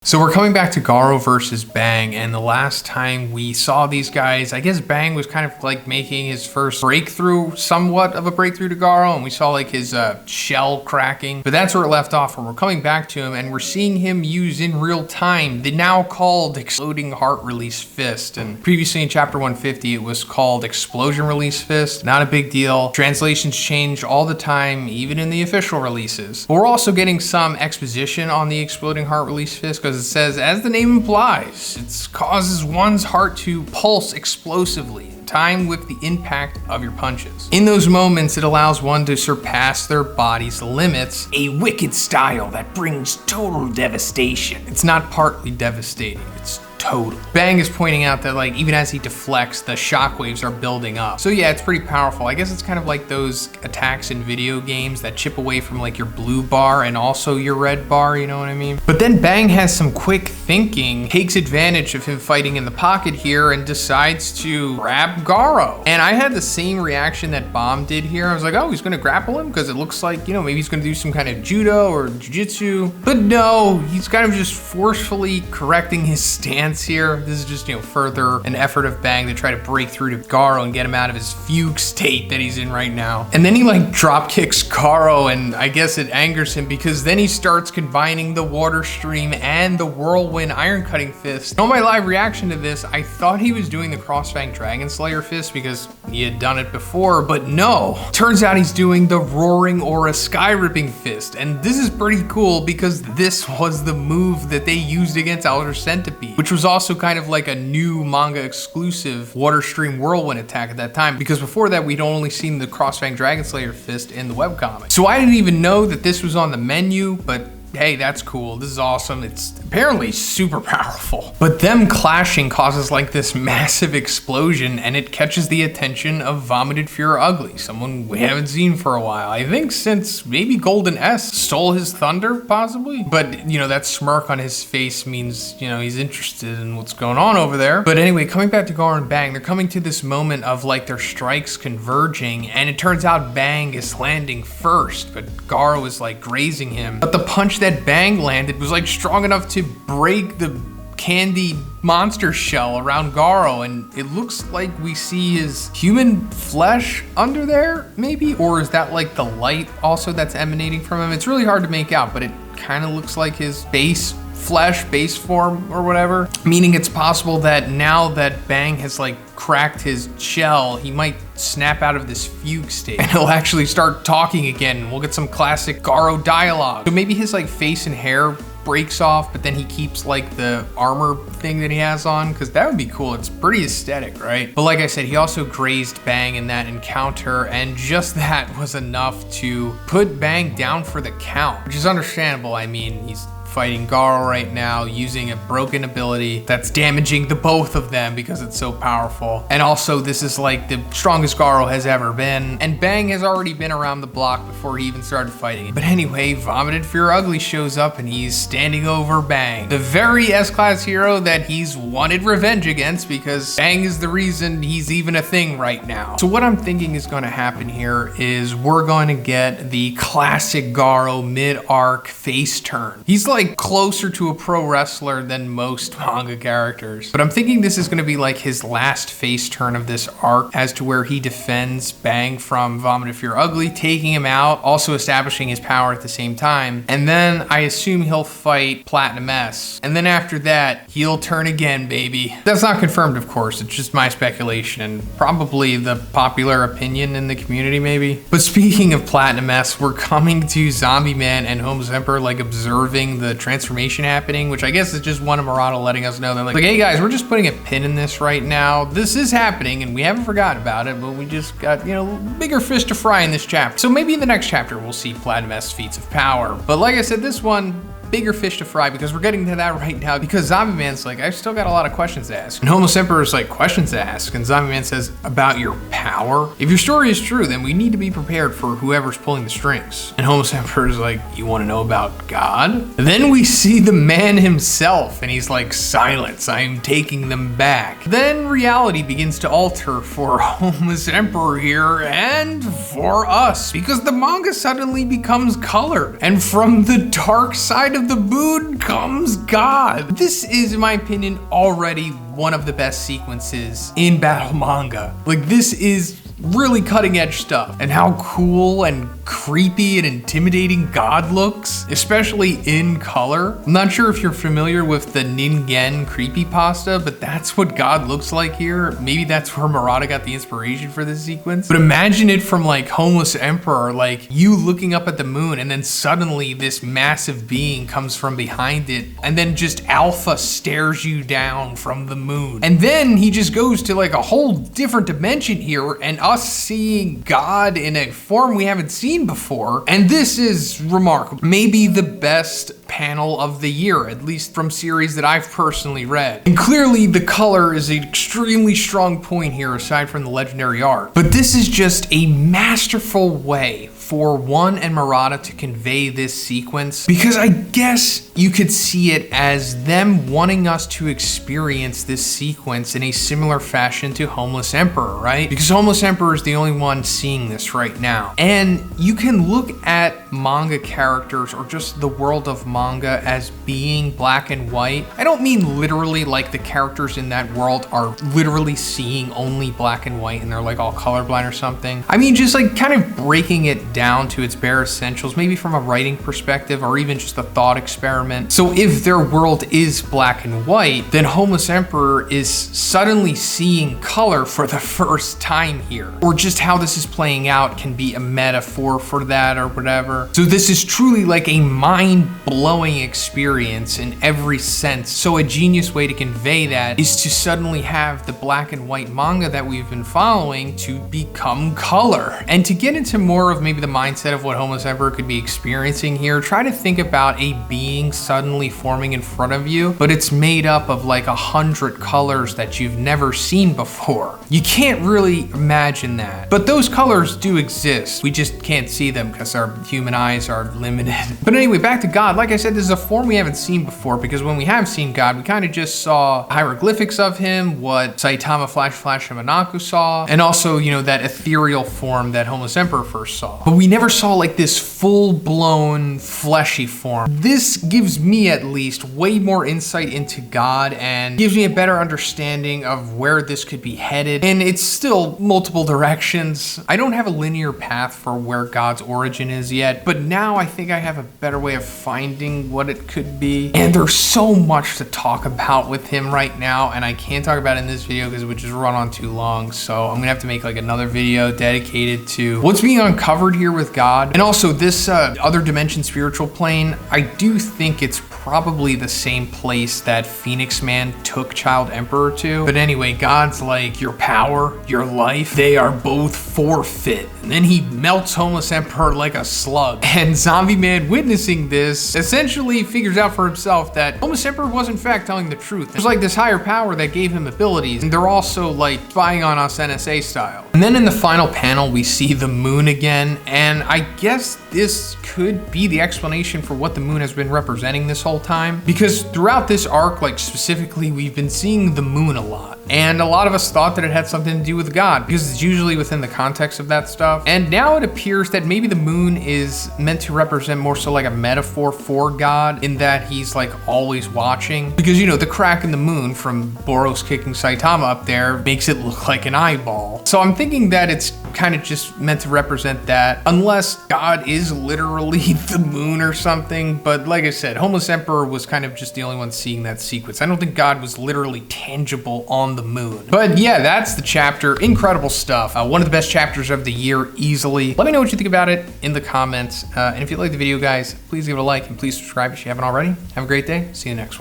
So we're coming back to Garo versus Bang, and the last time we saw these guys, I guess Bang was kind of like making his first breakthrough, somewhat of a breakthrough to Garo, and we saw like his shell cracking, but that's where it left off, and we're coming back to him, and we're seeing him use in real time the now called Exploding Heart Release Fist, and previously in chapter 150 it was called Explosion Release Fist. Not a big deal. Translations change all the time, even in the official releases. But we're also getting some exposition on the Exploding Heart Release Fist, because it says, as the name implies, it causes one's heart to pulse explosively in time with the impact of your punches. In those moments, it allows one to surpass their body's limits, a wicked style that brings total devastation. It's not partly devastating, it's total. Bang is pointing out that like even as he deflects, the shockwaves are building up. So yeah, it's pretty powerful. I guess it's kind of like those attacks in video games that chip away from like your blue bar and also your red bar, you know what I mean? But then Bang has some quick thinking, takes advantage of him fighting in the pocket here and decides to grab Garo. And I had the same reaction that Bomb did here. I was like, oh, he's gonna grapple him because it looks like, you know, maybe he's gonna do some kind of judo or jiu-jitsu. But no, he's kind of just forcefully correcting his stance here. This is just, you know, further an effort of Bang to try to break through to Garo and get him out of his fugue state that he's in right now. And then he like drop kicks Garo, and I guess it angers him because then he starts combining the water stream and the whirlwind iron cutting fist. On my live reaction to this, I thought he was doing the Crossfang Dragon Slayer fist because he had done it before, but no. Turns out he's doing the roaring aura sky ripping fist, and this is pretty cool because this was the move that they used against Outer Centipede, which was also kind of like a new manga exclusive water stream whirlwind attack at that time, because before that we'd only seen the Crossfang Dragon Slayer fist in the webcomic. So I didn't even know that this was on the menu, but hey, that's cool. This is awesome. It's apparently super powerful. But them clashing causes like this massive explosion, and it catches the attention of Vomited Fear Ugly, someone we haven't seen for a while. I think since maybe Golden S stole his thunder, possibly. But, you know, that smirk on his face means, you know, he's interested in what's going on over there. But anyway, coming back to Garo and Bang, they're coming to this moment of like their strikes converging, and it turns out Bang is landing first, but Garo is like grazing him. But the punch that Bang landed was like strong enough to break the candy monster shell around Garo, and it looks like we see his human flesh under there, maybe? Or is that like the light also that's emanating from him? It's really hard to make out, but it kind of looks like his base flesh, base form or whatever. Meaning it's possible that now that Bang has like cracked his shell, he might snap out of this fugue state and he'll actually start talking again. We'll get some classic Garo dialogue. So maybe his like face and hair breaks off, but then he keeps like the armor thing that he has on, because that would be cool. It's pretty aesthetic, right? But like I said, he also grazed Bang in that encounter, and just that was enough to put Bang down for the count, which is understandable. I mean, he's fighting Garo right now using a broken ability that's damaging the both of them because it's so powerful. And also this is like the strongest Garo has ever been, and Bang has already been around the block before he even started fighting it. But anyway, Vomited Fear Ugly shows up and he's standing over Bang, the very S-Class hero that he's wanted revenge against, because Bang is the reason he's even a thing right now. So what I'm thinking is going to happen here is we're going to get the classic Garo mid-arc face turn. He's like closer to a pro wrestler than most manga characters. But I'm thinking this is going to be like his last face turn of this arc, as to where he defends Bang from Vomited Fear Ugly, taking him out, also establishing his power at the same time. And then I assume he'll fight Platinum S. And then after that, he'll turn again, baby. That's not confirmed, of course. It's just my speculation and probably the popular opinion in the community, maybe. But speaking of Platinum S, we're coming to Zombie Man and Homeless Emperor like observing the transformation happening, which I guess is just one of Murata letting us know that like, hey guys, we're just putting a pin in this right now. This is happening and we haven't forgotten about it, but we just got, you know, bigger fish to fry in this chapter. So maybe in the next chapter we'll see Platinum S feats of power. But like I said, this one, bigger fish to fry, because we're getting to that right now, because Zombie Man's like, I've still got a lot of questions to ask. And Homeless Emperor's like, questions to ask. And Zombie Man says, about your power? If your story is true, then we need to be prepared for whoever's pulling the strings. And Homeless Emperor's like, you want to know about God? And then we see the man himself, and he's like, silence, I'm taking them back. Then reality begins to alter for Homeless Emperor here, and for us, because the manga suddenly becomes colored. And from the dark side of of the moon comes God. This is, in my opinion, already one of the best sequences in battle manga. Like, this is really cutting edge stuff, and how cool and creepy and intimidating God looks, especially in color. I'm not sure if you're familiar with the Ningen creepypasta, but that's what God looks like here. Maybe that's where Murata got the inspiration for this sequence. But imagine it from like Homeless Emperor, like you looking up at the moon and then suddenly this massive being comes from behind it and then just Alpha stares you down from the moon. And then he just goes to like a whole different dimension here, and us seeing God in a form we haven't seen before. And this is remarkable. Maybe the best panel of the year, at least from series that I've personally read. And clearly the color is an extremely strong point here aside from the legendary art. But this is just a masterful way for One and Murata to convey this sequence, because I guess you could see it as them wanting us to experience this sequence in a similar fashion to Homeless Emperor, right? Because Homeless Emperor is the only one seeing this right now. And you can look at manga characters or just the world of manga as being black and white. I don't mean literally like the characters in that world are literally seeing only black and white and they're like all colorblind or something. I mean just like kind of breaking it down to its bare essentials, maybe from a writing perspective or even just a thought experiment. So if their world is black and white, then Homeless Emperor is suddenly seeing color for the first time here. Or just how this is playing out can be a metaphor for that or whatever. So this is truly like a mind-blowing experience in every sense. So a genius way to convey that is to suddenly have the black and white manga that we've been following to become color. And to get into more of maybe the mindset of what Homeless Emperor could be experiencing here, try to think about a being suddenly forming in front of you, but it's made up of like 100 colors that you've never seen before. You can't really imagine that. But those colors do exist. We just can't see them because our human eyes are limited. But anyway, back to God. Like I said, this is a form we haven't seen before, because when we have seen God, we kind of just saw hieroglyphics of him, what Saitama Flash and Monaku saw, and also, you know, that ethereal form that Homeless Emperor first saw. But we never saw like this full-blown fleshy form. This gives me at least way more insight into God and gives me a better understanding of where this could be headed. And it's still multiple directions. I don't have a linear path for where God's origin is yet, but now I think I have a better way of finding what it could be. And there's so much to talk about with him right now, and I can't talk about it in this video because it would just run on too long. So I'm gonna have to make like another video dedicated to what's being uncovered here with God. And also this other dimension spiritual plane, I do think it's probably the same place that Phoenix Man took Child Emperor to. But anyway, God's like, your power, your life, they are both forfeit. And then he melts Homeless Emperor like a slug. And Zombie Man, witnessing this, essentially figures out for himself that Homeless Emperor was in fact telling the truth. There's like this higher power that gave him abilities, and they're also like spying on us NSA style. And then in the final panel, we see the moon again, and I guess this could be the explanation for what the moon has been representing this whole time, because throughout this arc, like specifically, we've been seeing the moon a lot. And a lot of us thought that it had something to do with God, because it's usually within the context of that stuff. And now it appears that maybe the moon is meant to represent more so like a metaphor for God, in that he's like always watching. Because, you know, the crack in the moon from Boros kicking Saitama up there makes it look like an eyeball. So I'm thinking that it's kind of just meant to represent that, unless God is literally the moon or something. But like I said, Homeless Emperor was kind of just the only one seeing that sequence. I don't think God was literally tangible on the moon. But yeah, that's the chapter. Incredible stuff. One of the best chapters of the year, easily. Let me know what you think about it in the comments. And if you like the video, guys, please give it a like and please subscribe if you haven't already. Have a great day. See you next one.